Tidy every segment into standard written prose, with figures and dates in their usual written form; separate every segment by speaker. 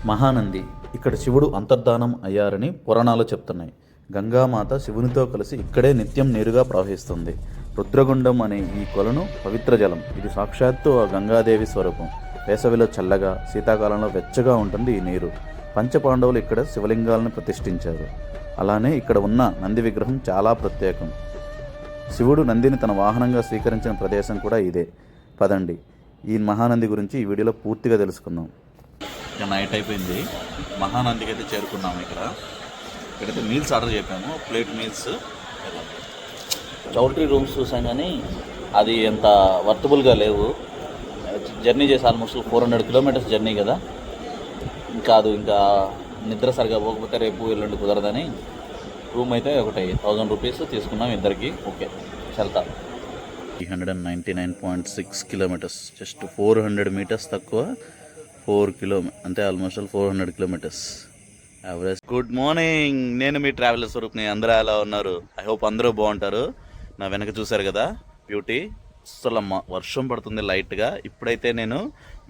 Speaker 1: మహానంది ఇక్కడ శివుడు అంతర్ధానం అయ్యారని పురాణాలు చెప్తున్నాయి. గంగామాత శివునితో కలిసి ఇక్కడే నిత్యం నీరుగా ప్రవహిస్తుంది. రుద్రగుండం అనే ఈ కొలను పవిత్ర జలం. ఇది సాక్షాత్తు ఆ గంగాదేవి స్వరూపం. వేసవిలో చల్లగా, శీతాకాలంలో వెచ్చగా ఉంటుంది ఈ నీరు. పంచపాండవులు ఇక్కడ శివలింగాలను ప్రతిష్ఠించారు. అలానే ఇక్కడ ఉన్న నంది విగ్రహం చాలా ప్రత్యేకం. శివుడు నందిని తన వాహనంగా స్వీకరించిన ప్రదేశం కూడా ఇదే. పదండి, ఈ మహానంది గురించి ఈ వీడియోలో పూర్తిగా తెలుసుకుందాం. ఇక నైట్ అయిపోయింది, మహానందికి అయితే చేరుకున్నాము. ఇక్కడైతే మీల్స్ ఆర్డర్ చెప్పాము, ప్లేట్ మీల్స్. చౌల్ట్రీ రూమ్స్ చూసాం కానీ అది ఎంత వర్తబుల్గా లేవు. జర్నీ చేసి ఆల్మోస్ట్ 400 కిలోమీటర్స్ జర్నీ కదా, ఇంకా నిద్ర సరిగా పోకపోతే రేపు ఎల్లుండి కుదరదని రూమ్ అయితే ఒకటి 1000 రూపీస్ తీసుకున్నాం ఇద్దరికి. ఓకే, వెళ్తా. 399.6 కిలోమీటర్స్, జస్ట్ 400 మీటర్స్ తక్కువ, 4 కిలోమీటర్ అంటే almost 400 kilometres average. Good morning, నేను మీ ట్రావెలర్ స్వరూప్ని. అందరూ ఎలా ఉన్నారు? ఐ హోప్ అందరూ బాగుంటారు. నా వెనక చూశారు కదా బ్యూటీ, అసలు వర్షం పడుతుంది లైట్గా. ఇప్పుడైతే నేను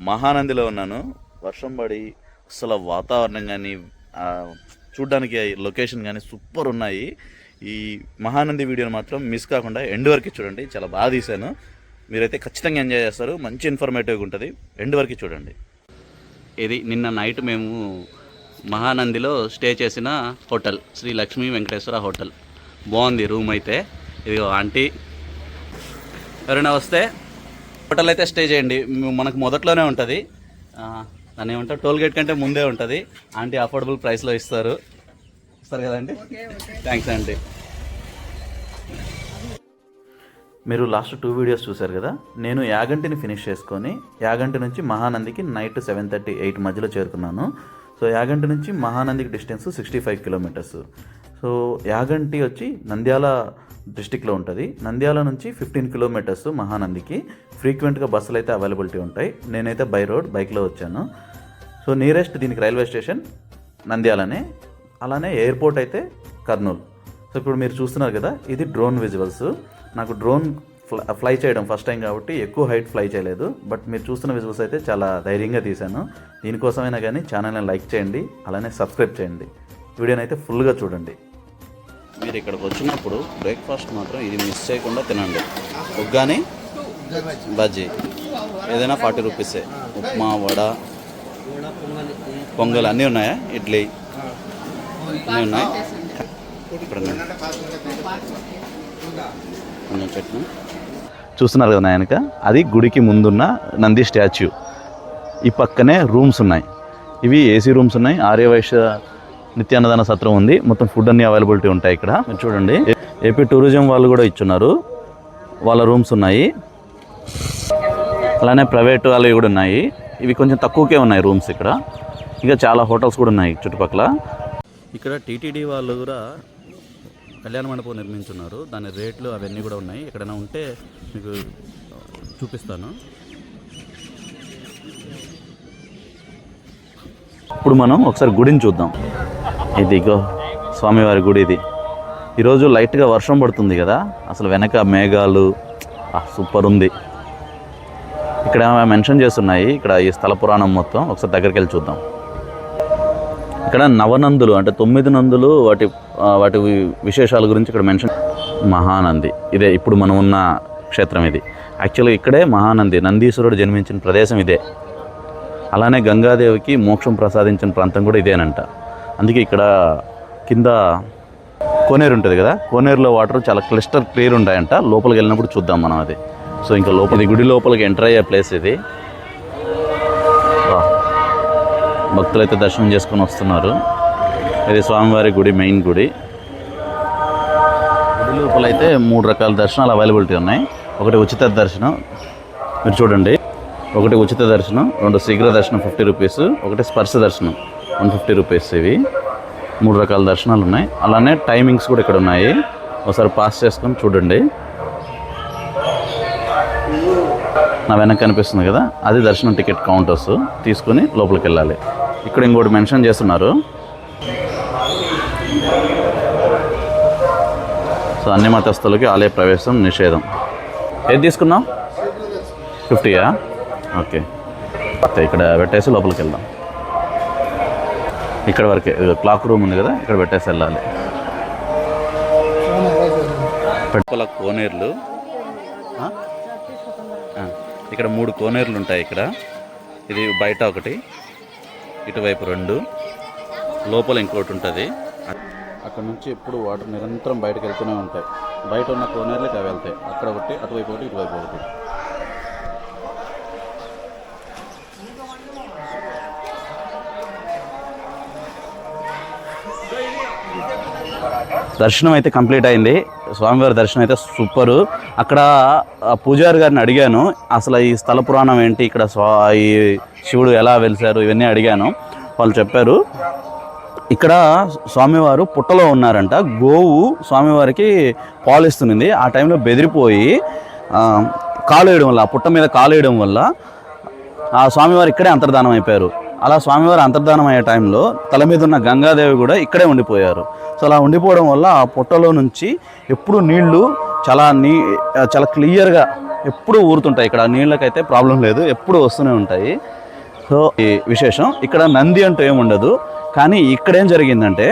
Speaker 1: మహానందిలో ఉన్నాను. వర్షం పడి అసలు వాతావరణం కానీ చూడ్డానికి లొకేషన్ కానీ సూపర్ ఉన్నాయి. ఈ మహానంది వీడియోని మాత్రం మిస్ కాకుండా ఎండ్ వరకు చూడండి, చాలా బాగా తీశాను. మీరైతే ఖచ్చితంగా ఎంజాయ్ చేస్తారు, మంచి ఇన్ఫర్మేటివ్గా ఉంటుంది. ఎండ్ వరకు చూడండి. ఇది నిన్న నైట్ మేము మహానందిలో స్టే చేసిన హోటల్, శ్రీ లక్ష్మీ వెంకటేశ్వర హోటల్. బాగుంది రూమ్ అయితే. ఇదిగో ఆంటీ, ఎవరైనా వస్తే హోటల్ అయితే స్టే చేయండి. మనకు మొదట్లోనే ఉంటుంది, దాన్ని ఏమంటారు, టోల్ గేట్ కంటే ముందే ఉంటుంది. ఆంటీ అఫోర్డబుల్ ప్రైస్లో ఇస్తారు కదండి. Thanks aunty. మీరు లాస్ట్ 2 వీడియోస్ చూశారు కదా. నేను యాగంటిని ఫినిష్ చేసుకొని యాగంటి నుంచి మహానందికి నైట్ 7:30, 8 మధ్యలో చేరుకున్నాను. సో యాగంటి నుంచి మహానందికి డిస్టెన్స్ 65 కిలోమీటర్స్. సో యాగంటి వచ్చి నంద్యాల డిస్టిక్లో ఉంటుంది. నంద్యాల నుంచి 15 కిలోమీటర్స్ మహానందికి. ఫ్రీక్వెంట్గా బస్సులు అయితే అవైలబిలిటీ ఉంటాయి. నేనైతే బై రోడ్ బైక్లో వచ్చాను. సో నియరెస్ట్ దీనికి రైల్వే స్టేషన్ నంద్యాలనే, అలానే ఎయిర్పోర్ట్ అయితే కర్నూలు. సో ఇప్పుడు మీరు చూస్తున్నారు కదా, ఇది డ్రోన్ విజువల్స్. నాకు డ్రోన్ ఫ్లై చేయడం ఫస్ట్ టైం కాబట్టి ఎక్కువ హైట్ ఫ్లై చేయలేదు. బట్ మీరు చూస్తున్న విజువల్స్ అయితే చాలా ధైర్యంగా తీశాను. దీనికోసమైనా కానీ ఛానల్ని లైక్ చేయండి, అలానే సబ్స్క్రైబ్ చేయండి. వీడియోని అయితే ఫుల్గా చూడండి. మీరు ఇక్కడికి వచ్చినప్పుడు బ్రేక్ఫాస్ట్ మాత్రం ఇది మిస్ చేయకుండా తినండి. ఉగ్గాని, బజ్జీ ఏదైనా 40 రూపీసే. ఉప్మా, వడ, పొంగల్ అన్నీ ఉన్నాయా? ఇడ్లీ అన్నీ ఉన్నాయి. ఇప్పుడు కొంచెం చట్నీ చూస్తున్నారు కదా నాయనక, అది గుడికి ముందున్న నంది స్టాచ్యూ. ఈ పక్కనే రూమ్స్ ఉన్నాయి. ఇవి ఏసీ రూమ్స్ ఉన్నాయి. ఆర్యవైశ్య నిత్యాన్నదాన సత్రం ఉంది. మొత్తం ఫుడ్ అన్నీ అవైలబిలిటీ ఉంటాయి ఇక్కడ. మీరు చూడండి, ఏపీ టూరిజం వాళ్ళు కూడా ఇచ్చున్నారు, వాళ్ళ రూమ్స్ ఉన్నాయి. అలానే ప్రైవేట్ వాళ్ళవి కూడా ఉన్నాయి. ఇవి కొంచెం తక్కువకే ఉన్నాయి రూమ్స్ ఇక్కడ. ఇంకా చాలా హోటల్స్ కూడా ఉన్నాయి చుట్టుపక్కల. ఇక్కడ టీటీడీ వాళ్ళు కూడా కళ్యాణ మండపం నిర్మించున్నారు. దాని రేట్లు అవన్నీ కూడా ఉన్నాయి. ఎక్కడైనా ఉంటే మీకు చూపిస్తాను. ఇప్పుడు మనం ఒకసారి గుడిని చూద్దాం. ఇదిగో స్వామివారి గుడి. ఇది ఈరోజు లైట్గా వర్షం పడుతుంది కదా, అసలు వెనక మేఘాలు సూపర్ ఉంది. ఇక్కడ మెన్షన్ చేస్తున్నాయి, ఇక్కడ ఈ స్థల పురాణం మొత్తం. ఒకసారి దగ్గరికి వెళ్ళి చూద్దాం. ఇక్కడ నవనందులు అంటే 9 నందులు, వాటి విశేషాల గురించి ఇక్కడ మెన్షన్. మహానంది ఇదే ఇప్పుడు మనం ఉన్న క్షేత్రం. ఇది యాక్చువల్గా ఇక్కడే మహానంది, నందీశ్వరుడు జన్మించిన ప్రదేశం ఇదే. అలానే గంగాదేవికి మోక్షం ప్రసాదించిన ప్రాంతం కూడా ఇదేనంట. అందుకే ఇక్కడ కింద కోనేరు ఉంటుంది కదా, కోనేరులో వాటర్ చాలా క్లియర్ ఉంటాయంట. లోపలికి వెళ్ళినప్పుడు చూద్దాం మనం అది. సో ఇంకా లోపల గుడి లోపలికి ఎంటర్ అయ్యే ప్లేస్ ఇది. భక్తులు అయితే దర్శనం చేసుకొని వస్తున్నారు. ఇది స్వామివారి గుడి, మెయిన్ గుడి. గుడి లోపల అయితే 3 రకాల దర్శనాలు అవైలబిలిటీ ఉన్నాయి. ఒకటి ఉచిత దర్శనం, మీరు చూడండి. ఒకటి ఉచిత దర్శనం, 2 శీఘ్ర దర్శనం 50 రూపీస్, ఒకటి స్పర్శ దర్శనం 150 రూపీస్. ఇవి 3 రకాల దర్శనాలు ఉన్నాయి. అలానే టైమింగ్స్ కూడా ఇక్కడ ఉన్నాయి. ఒకసారి పాస్ చేసుకొని చూడండి. నా వెనక కనిపిస్తుంది కదా, అది దర్శనం టికెట్ కౌంటర్స్. తీసుకొని లోపలికి వెళ్ళాలి. ఇక్కడ ఇంకోటి మెన్షన్ చేస్తున్నారు. సో అన్ని మతస్థులకి ఆలయ ప్రవేశం నిషేధం. ఏది తీసుకున్నాం? 50యా? ఓకే, ఇక్కడ పెట్టేసి లోపలికి వెళ్దాం. ఇక్కడ వరకే క్లాక్ రూమ్ ఉంది కదా, ఇక్కడ పెట్టేసి వెళ్ళాలి. పెట్టుకోల కోనేరులు, ఇక్కడ 3 కోనేరులు ఉంటాయి. ఇక్కడ ఇది బయట ఒకటి, ఇటువైపు 2, లోపల ఇంకోటి ఉంటుంది. అక్కడ నుంచి ఎప్పుడు వాటర్ నిరంతరం బయటకు వెళ్తూనే ఉంటాయి. బయట ఉన్న కోనేరులకి అవి వెళ్తాయి. అక్కడ ఒకటి, అటువైపు ఒకటి, ఇటువైపు ఒకటి. దర్శనం అయితే కంప్లీట్ అయింది. స్వామివారి దర్శనం అయితే సూపరు. అక్కడ పూజారి గారిని అడిగాను, అసలు ఈ స్థల పురాణం ఏంటి, ఇక్కడ ఈ శివుడు ఎలా వెలిశారు, ఇవన్నీ అడిగాను. వాళ్ళు చెప్పారు, ఇక్కడ స్వామివారు పుట్టలో ఉన్నారంట. గోవు స్వామివారికి పాలు ఇస్తుంది. ఆ టైంలో బెదిరిపోయి కాలు వేయడం వల్ల, ఆ పుట్ట మీద కాలు వేయడం వల్ల ఆ స్వామివారు ఇక్కడే అంతర్ధానం అయిపోయారు. అలా స్వామివారు అంతర్ధానం అయ్యే టైంలో తల మీద ఉన్న గంగాదేవి కూడా ఇక్కడే ఉండిపోయారు. సో అలా ఉండిపోవడం వల్ల ఆ పుట్టలో నుంచి ఎప్పుడు నీళ్లు చాలా క్లియర్గా ఎప్పుడు ఊరుతుంటాయి. ఇక్కడ నీళ్ళకైతే ప్రాబ్లం లేదు, ఎప్పుడు వస్తూనే ఉంటాయి. సో ఈ విశేషం. ఇక్కడ నంది అంటూ ఏముండదు. కానీ ఇక్కడేం జరిగిందంటే,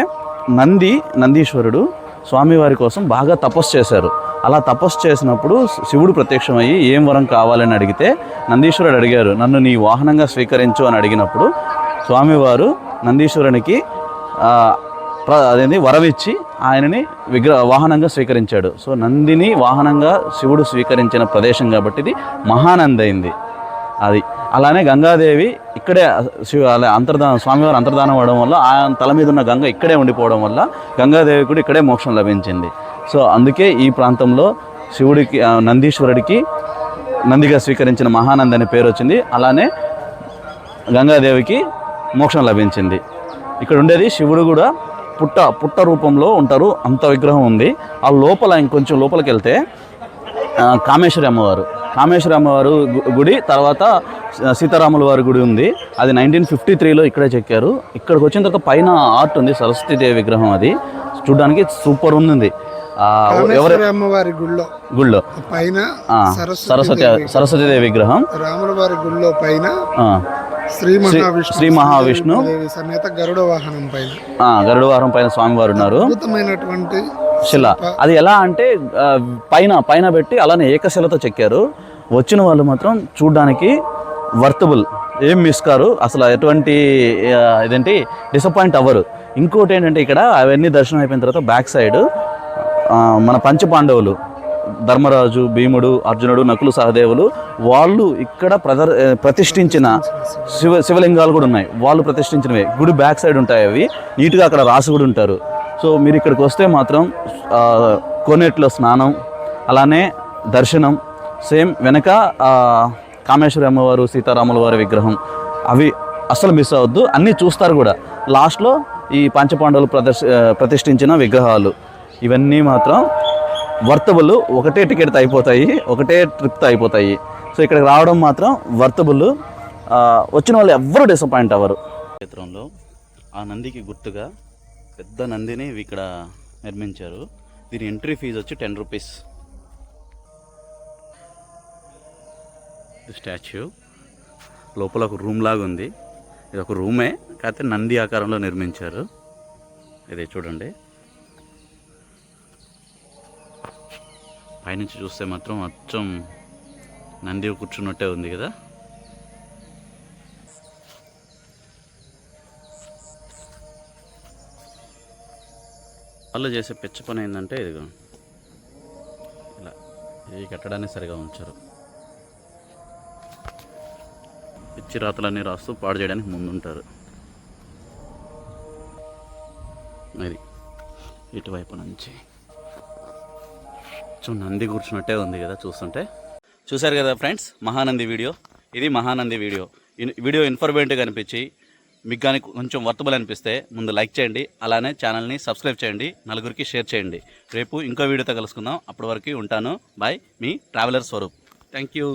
Speaker 1: నందీశ్వరుడు స్వామివారి కోసం బాగా తపస్సు చేశారు. అలా తపస్సు చేసినప్పుడు శివుడు ప్రత్యక్షమయ్యి ఏం వరం కావాలని అడిగితే నందీశ్వరుడు అడిగారు, నన్ను నీ వాహనంగా స్వీకరించు అని అడిగినప్పుడు స్వామివారు నందీశ్వరునికి వరం ఇచ్చి ఆయనని వాహనంగా స్వీకరించాడు. సో నందిని వాహనంగా శివుడు స్వీకరించిన ప్రదేశం కాబట్టి ఇది మహానంది అయింది. అది అలానే గంగాదేవి ఇక్కడే స్వామివారు అంతర్ధానం అవ్వడం వల్ల ఆయన తల మీద ఉన్న గంగ ఇక్కడే ఉండిపోవడం వల్ల గంగాదేవి కూడా ఇక్కడే మోక్షం లభించింది. సో అందుకే ఈ ప్రాంతంలో శివుడికి, నందీశ్వరుడికి నందిగా స్వీకరించిన మహానంది అనే పేరు వచ్చింది. అలానే గంగాదేవికి మోక్షం లభించింది. ఇక్కడ ఉండేది శివుడు కూడా పుట్ట రూపంలో ఉంటారు. అంత విగ్రహం ఉంది. ఆ లోపల ఇంకొంచెం లోపలికి వెళ్తే కామేశ్వరి అమ్మవారు గుడి, తర్వాత సీతారాముల వారి గుడి ఉంది. అది 1953లో ఇక్కడే చెక్కారు. ఇక్కడికి వచ్చిన తర్వాత పైన ఆర్ట్ ఉంది, సరస్వతీదేవి విగ్రహం. అది చూడడానికి సూపర్ ఉంది.
Speaker 2: అమ్మవారి
Speaker 1: గుళ్ళో పైన సరస్వతీదేవి విగ్రహం,
Speaker 2: రాముల వారి గుళ్ళో పైన
Speaker 1: శ్రీ మహావిష్ణు
Speaker 2: సమేత గరుడ
Speaker 1: వాహనం పైన స్వామివారు ఉన్నారు.
Speaker 2: అద్భుతమైనటువంటి
Speaker 1: శిల. అది ఎలా అంటే పైన పెట్టి అలానే ఏకశిలతో చెక్కారు. వచ్చిన వాళ్ళు మాత్రం చూడడానికి వర్తబుల్, ఏం మిస్ కారు, అసలు ఎటువంటి డిసప్పాయింట్ అవ్వరు. ఇంకోటి ఏంటంటే, ఇక్కడ అవన్నీ దర్శనం అయిపోయిన తర్వాత బ్యాక్ సైడ్ మన పంచపాండవులు, ధర్మరాజు, భీముడు, అర్జునుడు, నకులు, సహదేవులు, వాళ్ళు ఇక్కడ ప్రతిష్ఠించిన శివలింగాలు కూడా ఉన్నాయి. వాళ్ళు ప్రతిష్ఠించినవి గుడి బ్యాక్ సైడ్ ఉంటాయి. అవి నీట్గా అక్కడ రాసి కూడా ఉంటారు. సో మీరు ఇక్కడికి వస్తే మాత్రం కోనేటిలో స్నానం, అలానే దర్శనం, సేమ్ వెనక కామేశ్వరి అమ్మవారు, సీతారాముల వారి విగ్రహం, అవి అస్సలు మిస్ అవ్వద్దు. అన్నీ చూస్తారు కూడా. లాస్ట్లో ఈ పంచపాండవులు ప్రతిష్ఠించిన విగ్రహాలు, ఇవన్నీ మాత్రం వర్తబుల్. ఒకటే టికెట్తో అయిపోతాయి, ఒకటే ట్రిప్తో అయిపోతాయి. సో ఇక్కడికి రావడం మాత్రం వర్తబుల్. వచ్చిన వాళ్ళు ఎవ్వరూ డిసప్పాయింట్ అవ్వరు. క్షేత్రంలో ఆ నందికి గుర్తుగా పెద్ద నందిని ఇక్కడ నిర్మించారు. దీని ఎంట్రీ ఫీజు వచ్చి 10 రూపీస్. స్టాచ్యూ లోపల ఒక రూమ్ లాగా ఉంది. ఇది ఒక రూమే, కాకపోతే నంది ఆకారంలో నిర్మించారు. ఇది చూడండి, పైనుంచి చూస్తే మాత్రం అచ్చం నంది కూర్చున్నట్టే ఉంది కదా. వాళ్ళు చేసే పెచ్చ పని ఏంటంటే, ఇదిగో ఇలా ఈ కట్టడాన్ని సరిగా ఉంచారు. పిచ్చి రాతలన్నీ రాస్తూ పాడు చేయడానికి ముందుంటారు. అది ఇటువైపు నుంచి నంది కూర్చున్నట్టే ఉంది కదా చూస్తుంటే. చూశారు కదా ఫ్రెండ్స్, మహానంది వీడియో. ఇది మహానంది వీడియో ఇన్ఫర్మేటివ్గా అనిపించి మీకు కానీ కొంచెం వర్తబుల్ అనిపిస్తే ముందు లైక్ చేయండి, అలానే ఛానల్ని సబ్స్క్రైబ్ చేయండి, నలుగురికి షేర్ చేయండి. రేపు ఇంకో వీడియోతో కలుసుకుందాం. అప్పటి వరకు ఉంటాను. బాయ్, మీ ట్రావెలర్ స్వరూప్. Thank you.